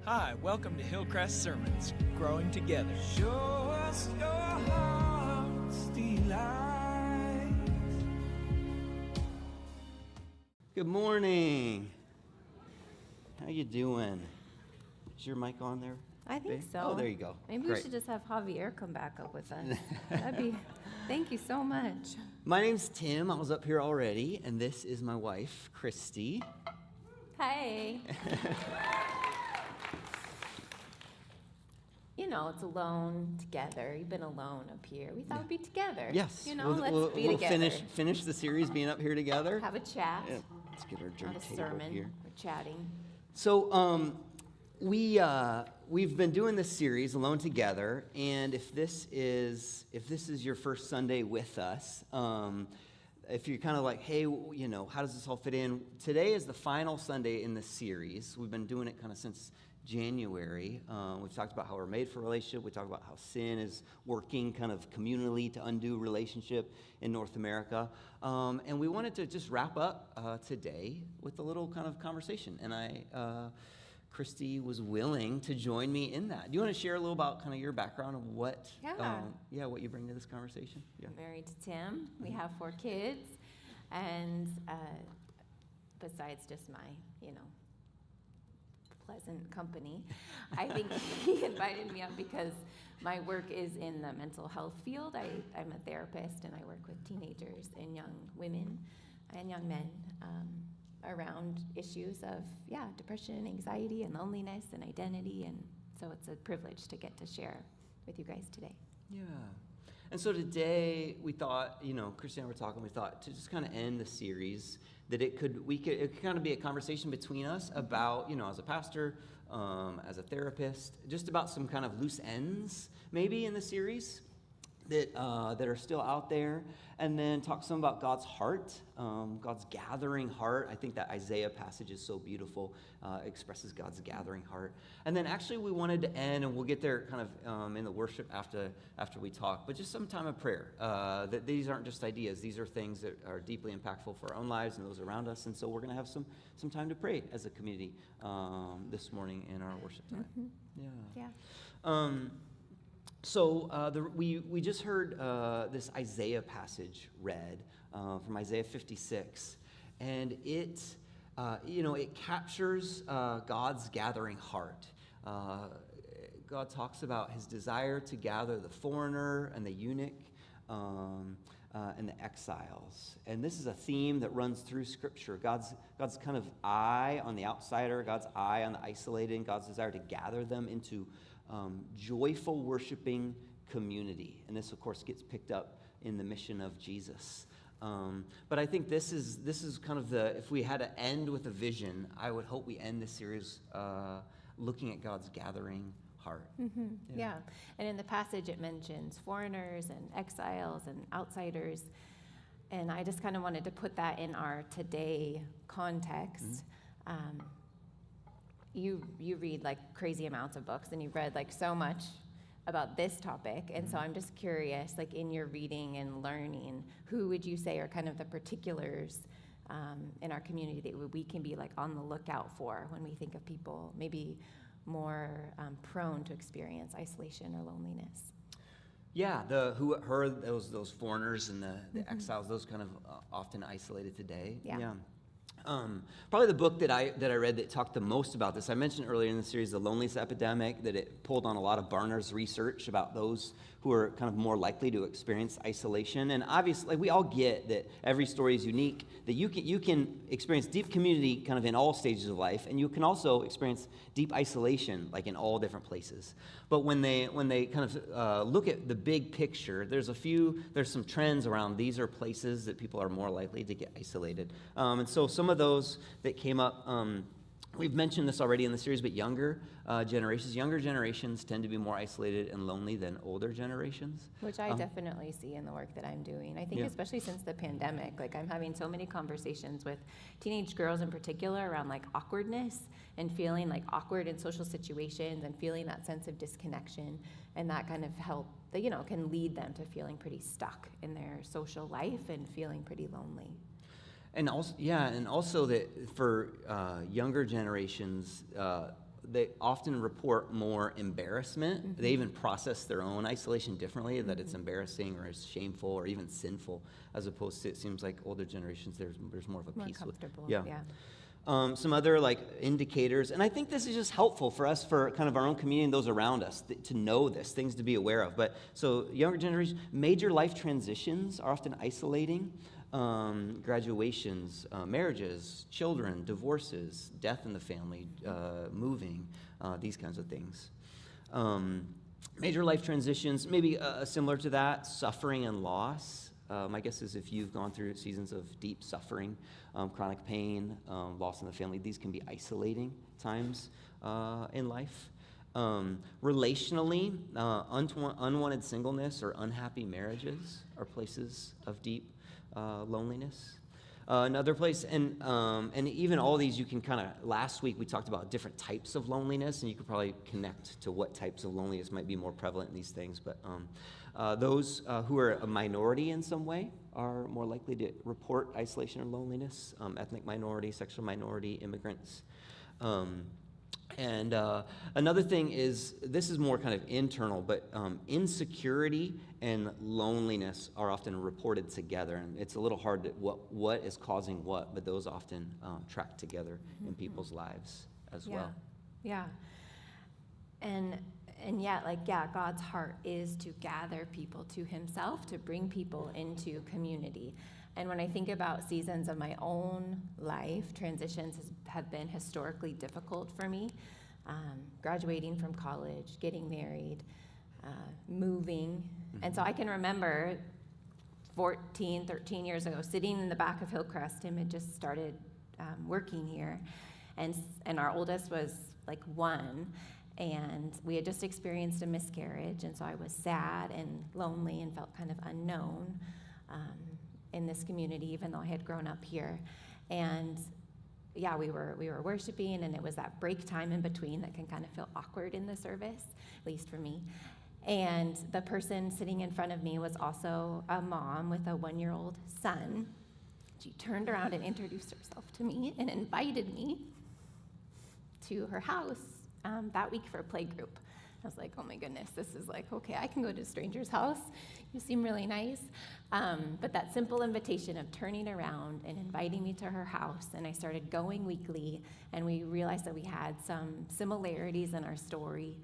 Hi, welcome to Hillcrest Sermons, Growing Together. Show us your heart's delight. Good morning. How you doing? Is your mic on there? I think so. Oh, there you go. Maybe Great. we should just have Javier come back up with us. Thank you so much. My name's Tim. I was up here already, and this is my wife, Kristi. Hey. You know, it's alone together. You've been alone up here. We thought we'd be together. Yes. You know, we'll let's be together. Finish the series being up here together. Have a chat. Yeah, let's get our drink Not a table sermon. here. We're chatting. So, we've been doing this series Alone Together, and if this is your first Sunday with us, if you're kind of like, hey, you know, how does this all fit in? Today is the final Sunday in the series. We've been doing it kind of since January. We've talked about how we're made for relationship. We talked about how sin is working kind of communally to undo relationship in North America. And we wanted to just wrap up today with a little kind of conversation. And Kristi was willing to join me in that. Do you want to share a little about kind of your background of what you bring to this conversation? Yeah. I'm married to Tim. We have 4 kids. And besides just my, pleasant company, I think he invited me up because my work is in the mental health field. I'm a therapist, and I work with teenagers and young women and young men around issues of, depression, anxiety, and loneliness and identity. And so it's a privilege to get to share with you guys today. Yeah. And so today we thought, Kristi and I were talking, we thought to just kind of end the series that it could kind of be a conversation between us about, as a pastor, as a therapist, just about some kind of loose ends maybe in the series that are still out there, and then talk some about God's heart, God's gathering heart. I think that Isaiah passage is so beautiful, expresses God's gathering heart. And then actually we wanted to end, and we'll get there kind of in the worship after we talk, but just some time of prayer, that these aren't just ideas. These are things that are deeply impactful for our own lives and those around us, and so we're going to have some time to pray as a community this morning in our worship time. Mm-hmm. Yeah. So we just heard this Isaiah passage read from Isaiah 56, and it captures God's gathering heart. God talks about his desire to gather the foreigner and the eunuch and the exiles, and this is a theme that runs through Scripture. God's kind of eye on the outsider, God's eye on the isolated, and God's desire to gather them into joyful worshiping community. And this, of course, gets picked up in the mission of Jesus. But I think this is kind of if we had to end with a vision, I would hope we end this series looking at God's gathering heart. Mm-hmm. Yeah. And in the passage it mentions foreigners and exiles and outsiders. And I just kind of wanted to put that in our today context. Mm-hmm. You read like crazy amounts of books, and you've read like so much about this topic, and so I'm just curious, like in your reading and learning, who would you say are kind of the particulars in our community that we can be like on the lookout for when we think of people maybe more prone to experience isolation or loneliness? Yeah, those foreigners and the exiles, those kind of often isolated today. Yeah. Probably the book that I read that talked the most about this, I mentioned earlier in the series, The Loneliness Epidemic, that it pulled on a lot of Barna's research about those who are kind of more likely to experience isolation. And obviously, we all get that every story is unique, that you can experience deep community kind of in all stages of life, and you can also experience deep isolation, like in all different places. But when they kind of look at the big picture, there's some trends around these are places that people are more likely to get isolated. And so some of those that came up, we've mentioned this already in the series, but younger generations tend to be more isolated and lonely than older generations. Which I definitely see in the work that I'm doing. I think especially since the pandemic, like I'm having so many conversations with teenage girls in particular around like awkwardness and feeling like awkward in social situations and feeling that sense of disconnection, and that kind of can lead them to feeling pretty stuck in their social life and feeling pretty lonely. And also that for younger generations, they often report more embarrassment. Mm-hmm. They even process their own isolation differently, that it's embarrassing or it's shameful or even sinful, as opposed to, it seems like older generations, there's more of a More peace with. comfortable, Yeah. yeah. Some other like indicators, and I think this is just helpful for us, for kind of our own community and those around us, to know this, things to be aware of. But so younger generation, major life transitions are often isolating. Graduations, marriages, children, divorces, death in the family, moving, these kinds of things. Major life transitions, maybe similar to that, suffering and loss. My guess is if you've gone through seasons of deep suffering, chronic pain, loss in the family, these can be isolating times in life. Relationally, unwanted singleness or unhappy marriages are places of deep loneliness. Another place, and even all these you can kind of, last week we talked about different types of loneliness, and you could probably connect to what types of loneliness might be more prevalent in these things, but those who are a minority in some way are more likely to report isolation or loneliness, ethnic minority, sexual minority, immigrants. And another thing is, this is more kind of internal, but insecurity and loneliness are often reported together. And it's a little hard to, what is causing what, but those often track together in people's lives as well. Yeah. And yet, God's heart is to gather people to himself, to bring people into community. And when I think about seasons of my own life, transitions have been historically difficult for me. Graduating from college, getting married, moving. And so I can remember 13 years ago, sitting in the back of Hillcrest. Tim had just started working here. And our oldest was like 1. And we had just experienced a miscarriage. And so I was sad and lonely and felt kind of unknown in this community, even though I had grown up here. And yeah, we were worshiping, and it was that break time in between that can kind of feel awkward in the service, at least for me. And the person sitting in front of me was also a mom with a 1-year-old son. She turned around and introduced herself to me and invited me to her house that week for a play group. I was like, oh my goodness, this is like, okay, I can go to a stranger's house. You seem really nice. But that simple invitation of turning around and inviting me to her house, and I started going weekly, and we realized that we had some similarities in our story,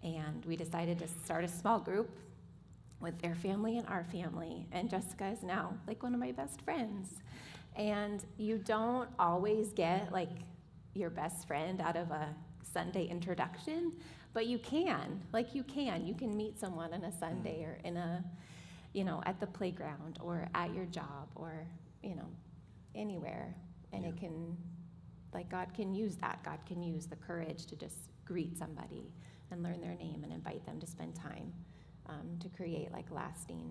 and we decided to start a small group with their family and our family, and Jessica is now like one of my best friends. And you don't always get like your best friend out of a Sunday introduction, but you can. You can meet someone on a Sunday or in a, at the playground or at your job or, anywhere. And it can, God can use that. God can use the courage to just greet somebody and learn their name and invite them to spend time to create lasting,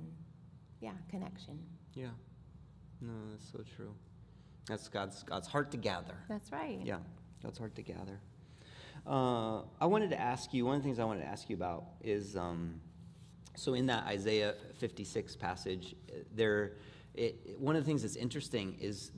connection. Yeah. No, that's so true. That's God's heart to gather. That's right. Yeah, God's heart to gather. I wanted to ask you, one of the things I wanted to ask you about is, so in that Isaiah 56 passage, one of the things that's interesting is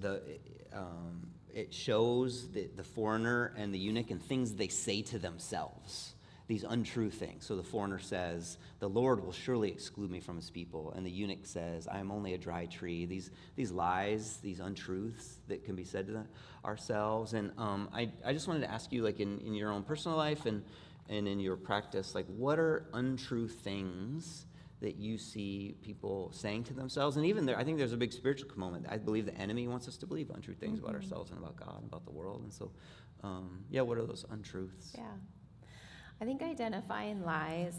it shows the foreigner and the eunuch and things they say to themselves, these untrue things. So the foreigner says, the Lord will surely exclude me from his people. And the eunuch says, I am only a dry tree. These lies, these untruths that can be said to ourselves. And I just wanted to ask you, in your own personal life and in your practice, what are untrue things that you see people saying to themselves? And even there, I think there's a big spiritual component. I believe the enemy wants us to believe untrue things about ourselves and about God and about the world. And so, what are those untruths? Yeah. I think identifying lies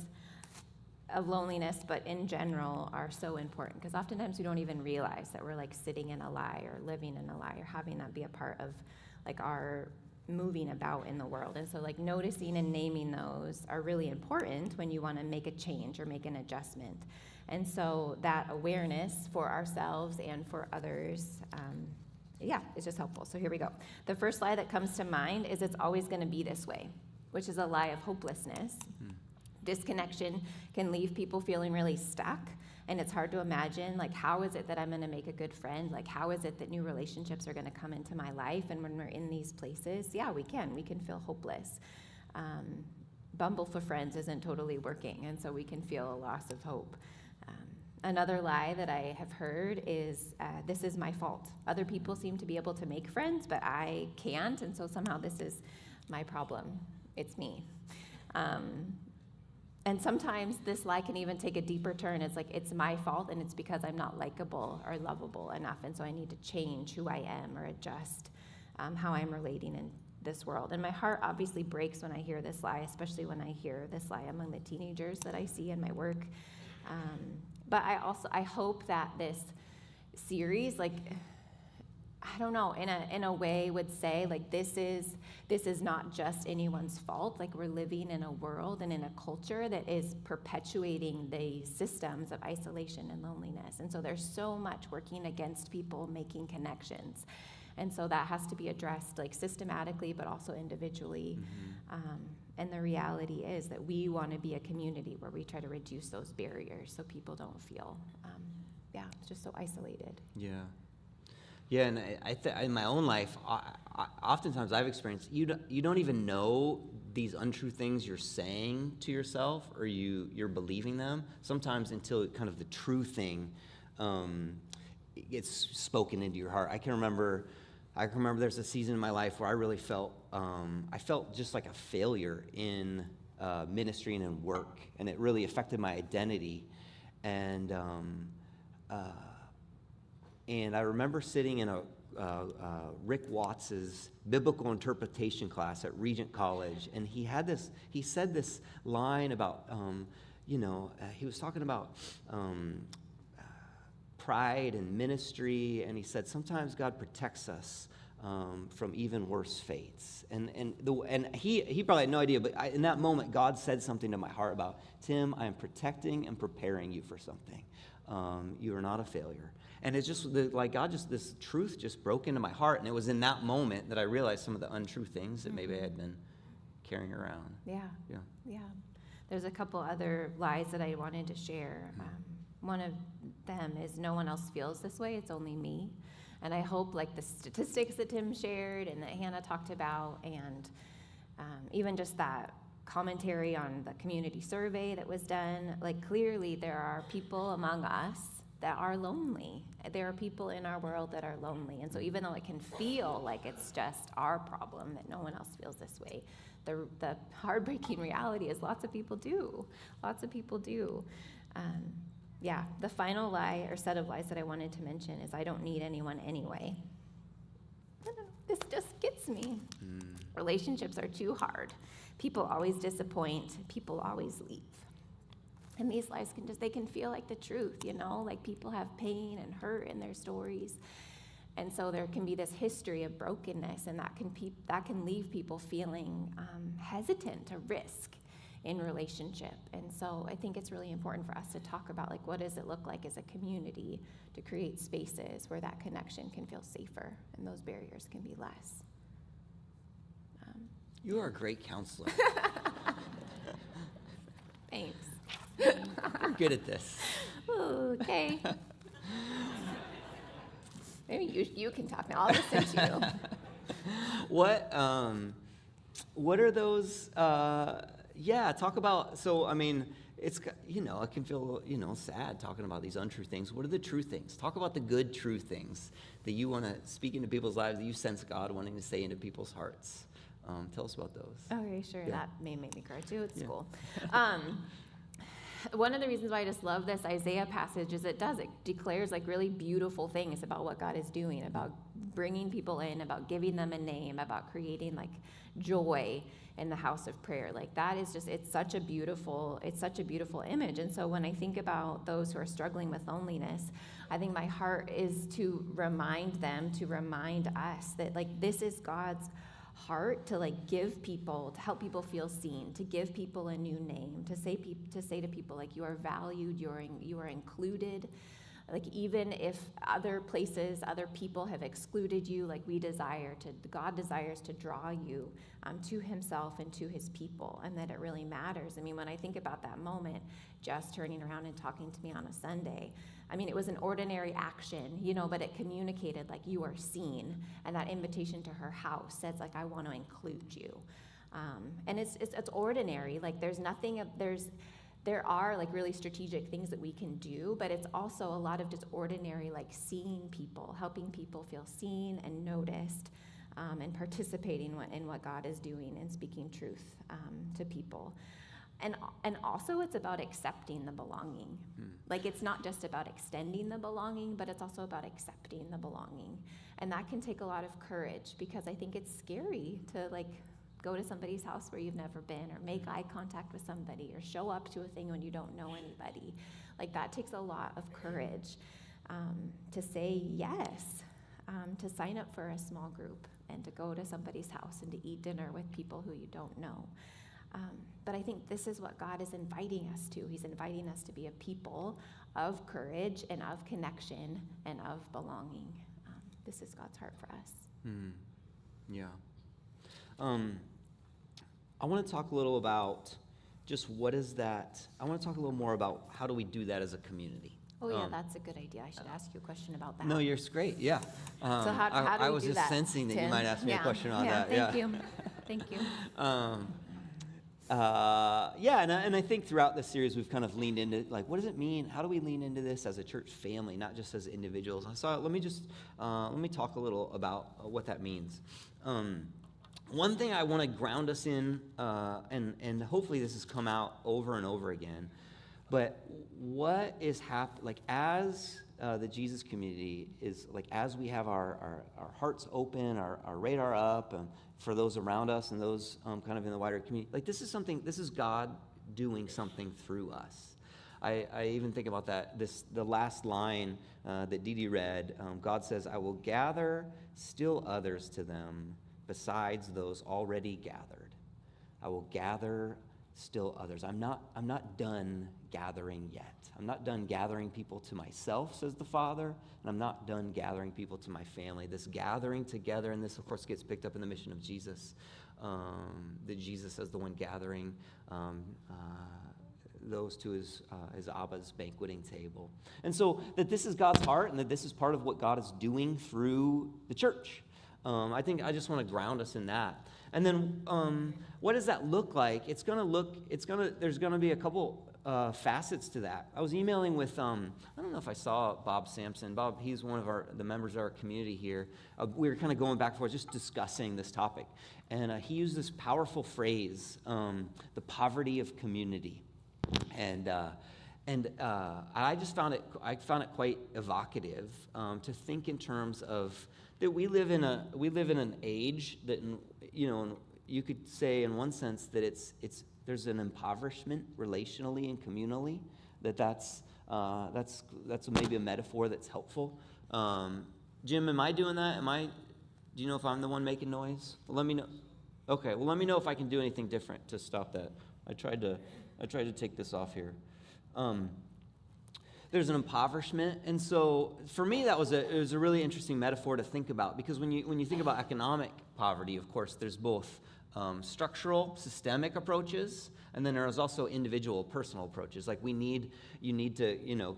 of loneliness, but in general, are so important, because oftentimes we don't even realize that we're sitting in a lie or living in a lie or having that be a part of our moving about in the world. And so noticing and naming those are really important when you want to make a change or make an adjustment. And so that awareness for ourselves and for others, is just helpful. So here we go. The first lie that comes to mind is it's always going to be this way, which is a lie of hopelessness. Disconnection can leave people feeling really stuck, and it's hard to imagine, how is it that I'm going to make a good friend? How is it that new relationships are going to come into my life? And when we're in these places, we can feel hopeless. Bumble for Friends isn't totally working, and so we can feel a loss of hope. Another lie that I have heard is, this is my fault. Other people seem to be able to make friends, but I can't, and so somehow this is my problem. It's me. And sometimes this lie can even take a deeper turn. It's like, it's my fault, and it's because I'm not likable or lovable enough, and so I need to change who I am or adjust how I'm relating in this world. And my heart obviously breaks when I hear this lie, especially when I hear this lie among the teenagers that I see in my work. But I hope that this series, like, I don't know, in a way would say, like, this is not just anyone's fault. Like, we're living in a world and in a culture that is perpetuating the systems of isolation and loneliness. And so there's so much working against people making connections. And so that has to be addressed, like, systematically, but also individually. And the reality is that we want to be a community where we try to reduce those barriers so people don't feel, just so isolated. Yeah. Yeah, and in my own life, oftentimes I've experienced, you don't even know these untrue things you're saying to yourself, or you're believing them, sometimes until kind of the true thing gets spoken into your heart. I can remember there's a season in my life where I really felt just like a failure in ministry and in work, and it really affected my identity. And I remember sitting in a Rick Watts's biblical interpretation class at Regent College, and he said this line about, he was talking about pride and ministry, and he said, sometimes God protects us from even worse fates. And he probably had no idea, but in that moment, God said something to my heart about, Tim, I am protecting and preparing you for something. You are not a failure. And it's just this truth just broke into my heart, and it was in that moment that I realized some of the untrue things that maybe I had been carrying around. Yeah. There's a couple other lies that I wanted to share. One of them is, no one else feels this way, it's only me. And I hope, like the statistics that Tim shared and that Hannah talked about, and even just that commentary on the community survey that was done, like, clearly there are people among us that are lonely. There are people in our world that are lonely. And so even though it can feel like it's just our problem, that no one else feels this way, the heartbreaking reality is lots of people do. The final lie or set of lies that I wanted to mention is, I don't need anyone anyway. This just gets me. Relationships are too hard. People always disappoint. People always leave. And these lies can feel like the truth, like people have pain and hurt in their stories. And so there can be this history of brokenness, and that can leave people feeling hesitant to risk in relationship. And so I think it's really important for us to talk about, like, what does it look like as a community to create spaces where that connection can feel safer and those barriers can be less. You are a great counselor. Thanks. You're good at this. Ooh, okay. Maybe you can talk now. I'll listen to you. What are those? Talk about. So I mean, it can feel sad talking about these untrue things. What are the true things? Talk about the good true things that you want to speak into people's lives, that you sense God wanting to say into people's hearts. Tell us about those. Okay, sure. Yeah. That may make me cry too. It's cool. One of the reasons why I just love this Isaiah passage is it declares like really beautiful things about what God is doing, about bringing people in, about giving them a name, about creating like joy in the house of prayer. Like that is just, it's such a beautiful image. And so when I think about those who are struggling with loneliness, I think my heart is to remind them, to remind us that like this is God's heart to like give people, to help people feel seen, to give people a new name, to say to people like you are valued, you are included. Like even if other places, other people have excluded you, like God desires to draw you to himself and to his people, and that it really matters. I mean, when I think about that moment, Jess turning around and talking to me on a Sunday, I mean, it was an ordinary action, but it communicated like you are seen, and that invitation to her house says like, I want to include you. And it's ordinary. Like there are like really strategic things that we can do, but it's also a lot of just ordinary, like seeing people, helping people feel seen and noticed, and participating in what God is doing and speaking truth to people. And also it's about accepting the belonging. Like it's not just about extending the belonging, but it's also about accepting the belonging. And that can take a lot of courage, because I think it's scary to like go to somebody's house where you've never been, or make eye contact with somebody, or show up to a thing when you don't know anybody. Like that takes a lot of courage to say yes, to sign up for a small group and to go to somebody's house and to eat dinner with people who you don't know. But I think this is what God is inviting us to. He's inviting us to be a people of courage and of connection and of belonging. This is God's heart for us. Yeah. I want to talk a little about just what is that. I want to talk a little more about how do we do that as a community. Oh yeah, that's a good idea. I should ask you a question about that. No, you're great. Yeah. So how do we do that? I was just sensing that you might ask me a question on that. Thank you. Thank you. And I think throughout this series we've kind of leaned into, like, what does it mean? How do we lean into this as a church family, not just as individuals? So let me talk a little about what that means. One thing I want to ground us in, and hopefully this has come out over and over again, but what is happening, like as the Jesus community is, like as we have our hearts open, our radar up, for those around us and those kind of in the wider community, like this is God doing something through us. I even think about that, the last line that Dee Dee read, God says, I will gather still others to them besides those already gathered. I will gather still others. I'm not done gathering yet. I'm not done gathering people to myself, says the Father, and I'm not done gathering people to my family. This gathering together, and this of course gets picked up in the mission of Jesus, that Jesus as the one gathering those to his Abba's banqueting table. And so that this is God's heart, and that this is part of what God is doing through the church. I think I just want to ground us in that. And then what does that look like? There's going to be a couple facets to that. I was emailing with, I don't know if I saw Bob Sampson. Bob, he's one of the members of our community here. We were kind of going back and forth, just discussing this topic. And he used this powerful phrase, the poverty of community. And I just found it quite evocative to think in terms of that we live in an age that, you could say in one sense that there's an impoverishment relationally and communally, that's maybe a metaphor that's helpful. Jim, am I doing that? Do you know if I'm the one making noise? Well, let me know. Okay, well, let me know if I can do anything different to stop that. I tried to take this off here. There's an impoverishment, and so for me it was a really interesting metaphor to think about, because when you think about economic poverty, of course, there's both structural, systemic approaches, and then there's also individual, personal approaches. Like you need to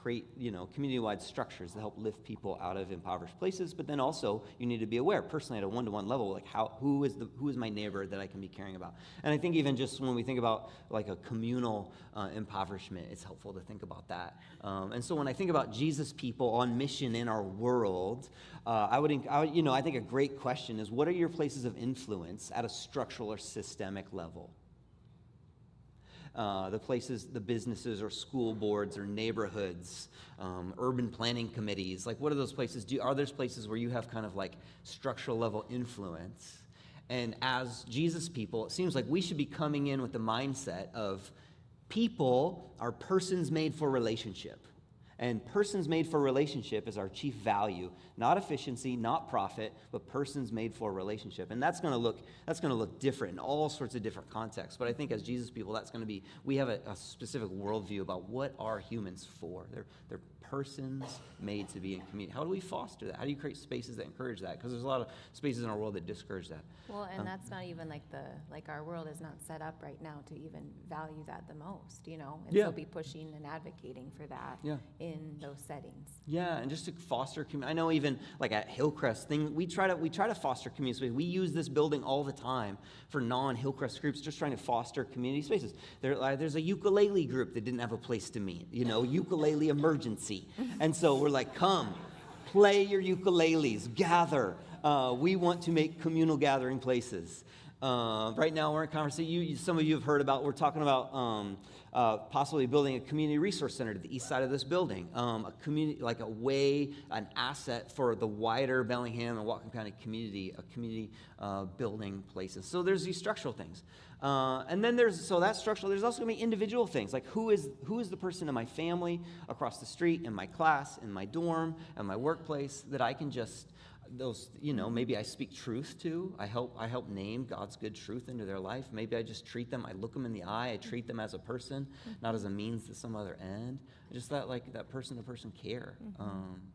create community-wide structures to help lift people out of impoverished places, but then also you need to be aware personally at a one-to-one level, like who is my neighbor that I can be caring about. And I think even just when we think about like a communal impoverishment, it's helpful to think about that. And so when I think about Jesus people on mission in our world, I think a great question is, what are your places of influence at a structural or systemic level? The places, the businesses or school boards or neighborhoods, urban planning committees, like what are those places? Are there places where you have kind of like structural level influence? And as Jesus people, it seems like we should be coming in with the mindset of people are persons made for relationship. And persons made for relationship is our chief value, not efficiency, not profit, but persons made for relationship. And that's going to look different in all sorts of different contexts. But I think as Jesus people, we have a specific worldview about what are humans for. They're persons made to be in community. How do we foster that? How do you create spaces that encourage that? Because there's a lot of spaces in our world that discourage that. Well, and that's not even like our world is not set up right now to even value that the most, and so be pushing and advocating for that in those settings. Yeah, and just to foster community. I know even like at Hillcrest we try to foster community space. We use this building all the time for non-Hillcrest groups, just trying to foster community spaces. There's a ukulele group that didn't have a place to meet, ukulele emergency. And so we're like, come, play your ukuleles, gather. We want to make communal gathering places. Right now we're in conversation. Some of you have heard about, we're talking about possibly building a community resource center to the east side of this building. A community, like an asset for the wider Bellingham and Whatcom County community, a community building places. So there's these structural things. And then that's structural. There's also going to be individual things, like who is the person in my family, across the street, in my class, in my dorm, in my workplace, that I can just, maybe I speak truth to. I help name God's good truth into their life. Maybe I just treat them, I look them in the eye, I treat them as a person, not as a means to some other end. Just that person-to-person care,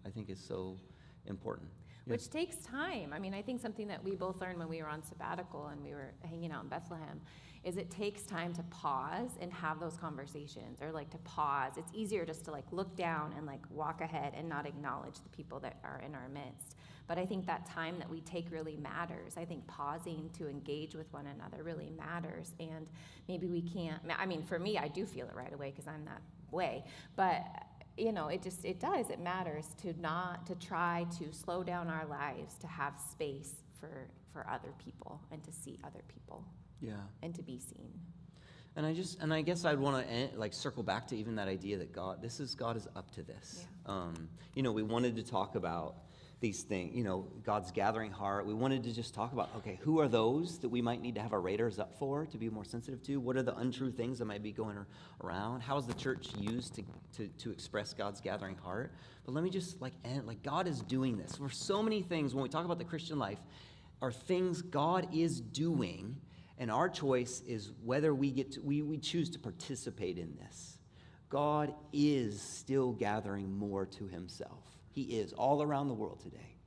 I think is so important. Which takes time. I mean, I think something that we both learned when we were on sabbatical and we were hanging out in Bethlehem is it takes time to pause and have those conversations, or like to pause. It's easier just to like look down and like walk ahead and not acknowledge the people that are in our midst. But I think that time that we take really matters. I think pausing to engage with one another really matters. And maybe we can't, I mean, for me, I do feel it right away because I'm that way. But it matters to try to slow down our lives, to have space for other people and to see other people. Yeah. And to be seen. And I guess I'd want to circle back to even that idea that God is up to this. Yeah. We wanted to talk about these things, God's gathering heart. We wanted to just talk about, okay, who are those that we might need to have our radars up for, to be more sensitive to? What are the untrue things that might be going around? How is the church used to express God's gathering heart? But let me just end, God is doing this. For so many things, when we talk about the Christian life, are things God is doing, and our choice is whether we choose to participate in this. God is still gathering more to himself. He is all around the world today.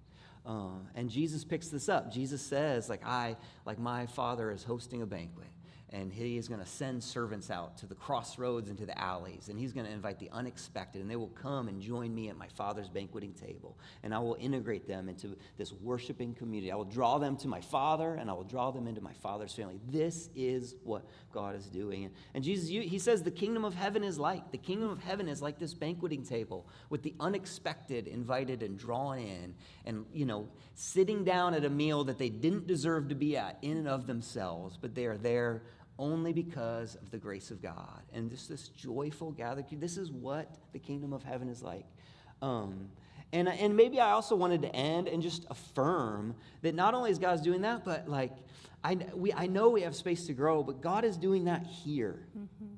And Jesus picks this up. Jesus says, my Father is hosting a banquet, and he is going to send servants out to the crossroads and to the alleys, and he's going to invite the unexpected, and they will come and join me at my Father's banqueting table, and I will integrate them into this worshiping community. I will draw them to my Father, and I will draw them into my Father's family. This is what God is doing. And Jesus, he says the kingdom of heaven is like this banqueting table with the unexpected invited and drawn in, and sitting down at a meal that they didn't deserve to be at in and of themselves, but they are there only because of the grace of God. And just this joyful gathering. This is what the kingdom of heaven is like. And maybe I also wanted to end and just affirm that not only is God doing that, but I know we have space to grow, but God is doing that here. Mm-hmm.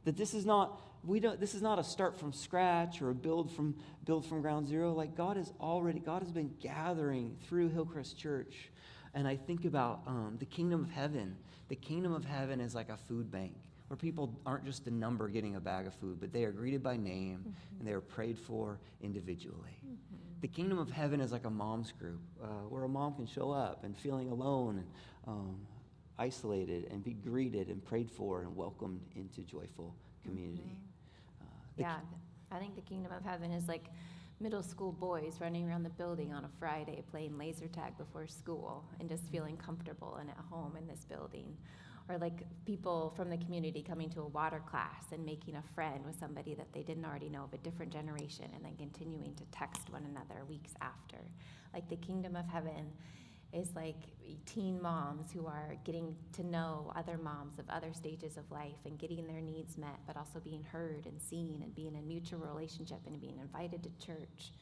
That this is not a start from scratch or a build from ground zero. God has been gathering through Hillcrest Church. And I think about the kingdom of heaven. The kingdom of heaven is like a food bank where people aren't just a number getting a bag of food, but they are greeted by name, mm-hmm. and they are prayed for individually. Mm-hmm. The kingdom of heaven is like a mom's group where a mom can show up and feeling alone and isolated and be greeted and prayed for and welcomed into joyful community. Mm-hmm. I think the kingdom of heaven is like middle school boys running around the building on a Friday playing laser tag before school and just feeling comfortable and at home in this building. Or like people from the community coming to a water class and making a friend with somebody that they didn't already know of a different generation, and then continuing to text one another weeks after. Like the kingdom of heaven is like teen moms who are getting to know other moms of other stages of life and getting their needs met, but also being heard and seen and being in mutual relationship and being invited to church.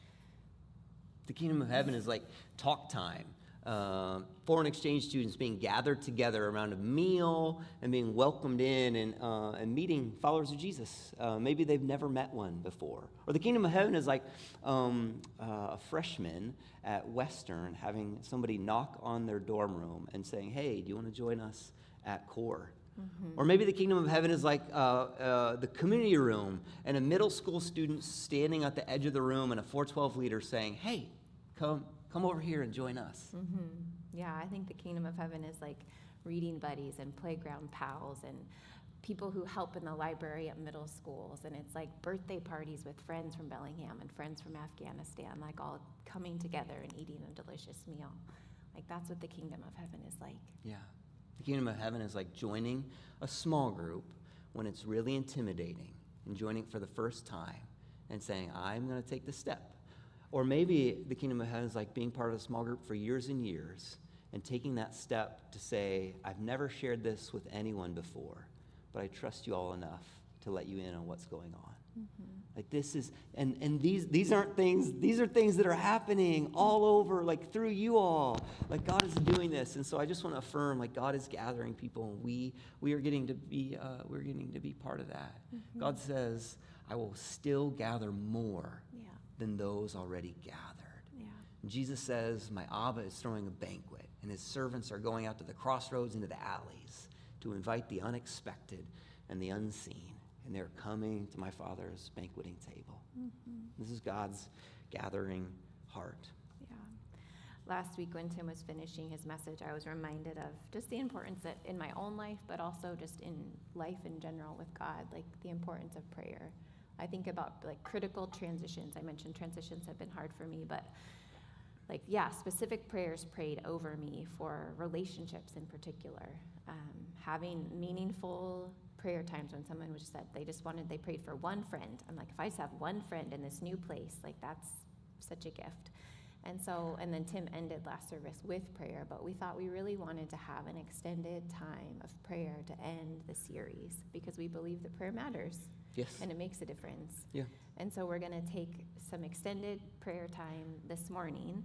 The kingdom of heaven is like talk time. Foreign exchange students being gathered together around a meal and being welcomed in and meeting followers of Jesus. Maybe they've never met one before. Or the kingdom of heaven is like a freshman at Western having somebody knock on their dorm room and saying, hey, do you want to join us at Core? Mm-hmm. Or maybe the kingdom of heaven is like the community room and a middle school student standing at the edge of the room and a 412 leader saying, hey, come over here and join us. Mm-hmm. Yeah, I think the kingdom of heaven is like reading buddies and playground pals and people who help in the library at middle schools, and it's like birthday parties with friends from Bellingham and friends from Afghanistan, like all coming together and eating a delicious meal. Like that's what the kingdom of heaven is like. Yeah. The kingdom of heaven is like joining a small group when it's really intimidating, and joining for the first time and saying, I'm going to take the step. Or maybe the kingdom of heaven is like being part of a small group for years and years and taking that step to say, I've never shared this with anyone before, but I trust you all enough to let you in on what's going on. Mm-hmm. Like this is, and these aren't things, these are things that are happening all over, like through you all. Like God is doing this. And so I just want to affirm, like God is gathering people, and we are getting to be, we're getting to be part of that. Mm-hmm. God says, I will still gather more than those already gathered. Yeah. Jesus says, my Abba is throwing a banquet, and his servants are going out to the crossroads into the alleys to invite the unexpected and the unseen. And they're coming to my Father's banqueting table. Mm-hmm. This is God's gathering heart. Yeah. Last week when Tim was finishing his message, I was reminded of just the importance that in my own life, but also just in life in general with God, like the importance of prayer. I think about like critical transitions. I mentioned transitions have been hard for me, but like, specific prayers prayed over me for relationships in particular. Having meaningful prayer times when someone just said they prayed for one friend. I'm like, if I just have one friend in this new place, like that's such a gift. And then Tim ended last service with prayer, but we thought we really wanted to have an extended time of prayer to end the series because we believe that prayer matters. Yes. And it makes a difference. Yeah. And so we're going to take some extended prayer time this morning.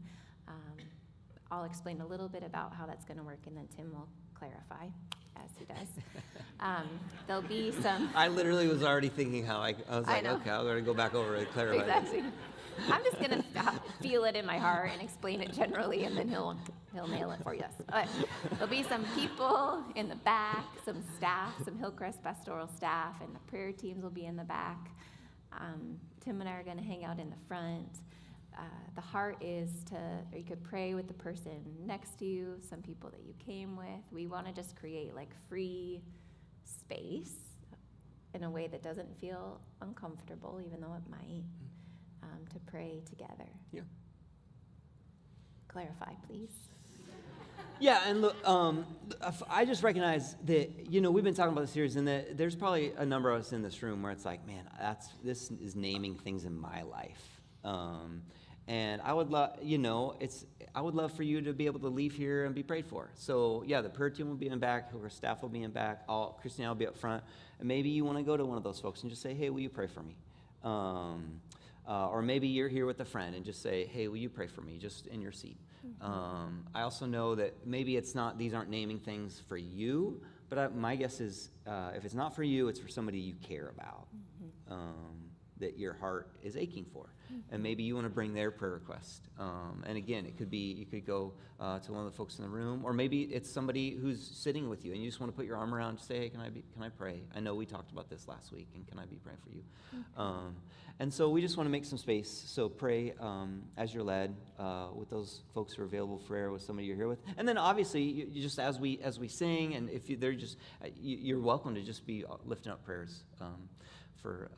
I'll explain a little bit about how that's going to work, and then Tim will clarify, as he does. There'll be some... I literally was already thinking how I was like, okay, I'm going to go back over and clarify. Exactly. I'm just going to feel it in my heart and explain it generally, and then he'll nail it for you. But there'll be some people in the back, some staff, some Hillcrest pastoral staff, and the prayer teams will be in the back. Tim and I are going to hang out in the front. The heart is you could pray with the person next to you, some people that you came with. We want to just create like free space in a way that doesn't feel uncomfortable, even though it might, to pray together. Yeah. Clarify, please. Yeah, and look, I just recognize that, we've been talking about this series, and that there's probably a number of us in this room where it's like, man, this is naming things in my life. And I would love, I would love for you to be able to leave here and be prayed for. So yeah, the prayer team will be in back, our staff will be in back, Kristi and I will be up front, and maybe you want to go to one of those folks and just say, hey, will you pray for me? Or maybe you're here with a friend and just say, hey, will you pray for me, just in your seat. Mm-hmm. I also know that maybe these aren't naming things for you, but my guess is if it's not for you, it's for somebody you care about. Mm-hmm. That your heart is aching for. Mm-hmm. And maybe you want to bring their prayer request. And again, it could be, you could go to one of the folks in the room, or maybe it's somebody who's sitting with you and you just want to put your arm around and say, hey, can I pray? I know we talked about this last week, and can I be praying for you? Mm-hmm. And so we just want to make some space. So pray as you're led with those folks who are available for prayer, with somebody you're here with. And then obviously, you just as we sing, and if they're just, you're welcome to just be lifting up prayers for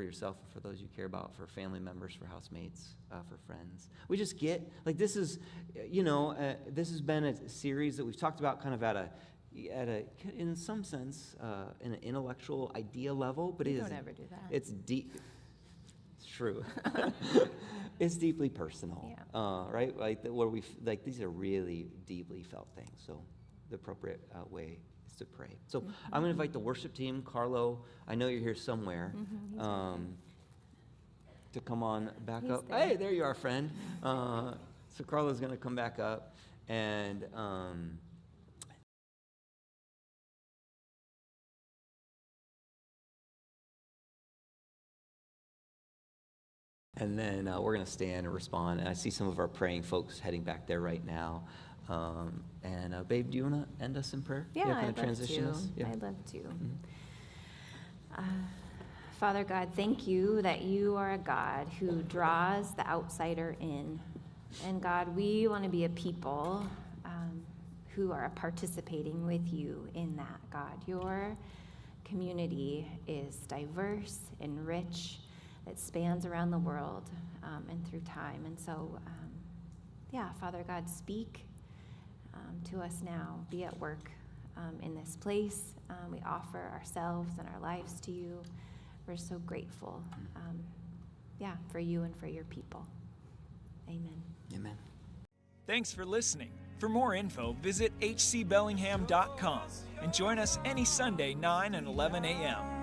yourself, for those you care about, for family members, for housemates, for friends. We just get, like, this is, this has been a series that we've talked about kind of at a in some sense, in an intellectual idea level, but don't ever do that. It's deep. It's true. It's deeply personal, yeah. Right? Like these are really deeply felt things. So the appropriate way is to pray. So mm-hmm. I'm going to invite the worship team, Carlo. I know you're here somewhere. Mm-hmm. To come on back up. There. Hey, there you are, friend. So Carlo's going to come back up, and then we're going to stand and respond. And I see some of our praying folks heading back there right now. And babe, do you want to end us in prayer? Yeah, kind I'd of transition love to. us? Yeah. I'd love to. Mm-hmm. Father God, thank you that you are a God who draws the outsider in. And God, we want to be a people who are participating with you in that, God. Your community is diverse and rich, that spans around the world and through time. And so, Father God, speak to us now. Be at work in this place. We offer ourselves and our lives to you. We're so grateful, for you and for your people. Amen. Amen. Thanks for listening. For more info, visit hcbellingham.com and join us any Sunday, 9 and 11 a.m.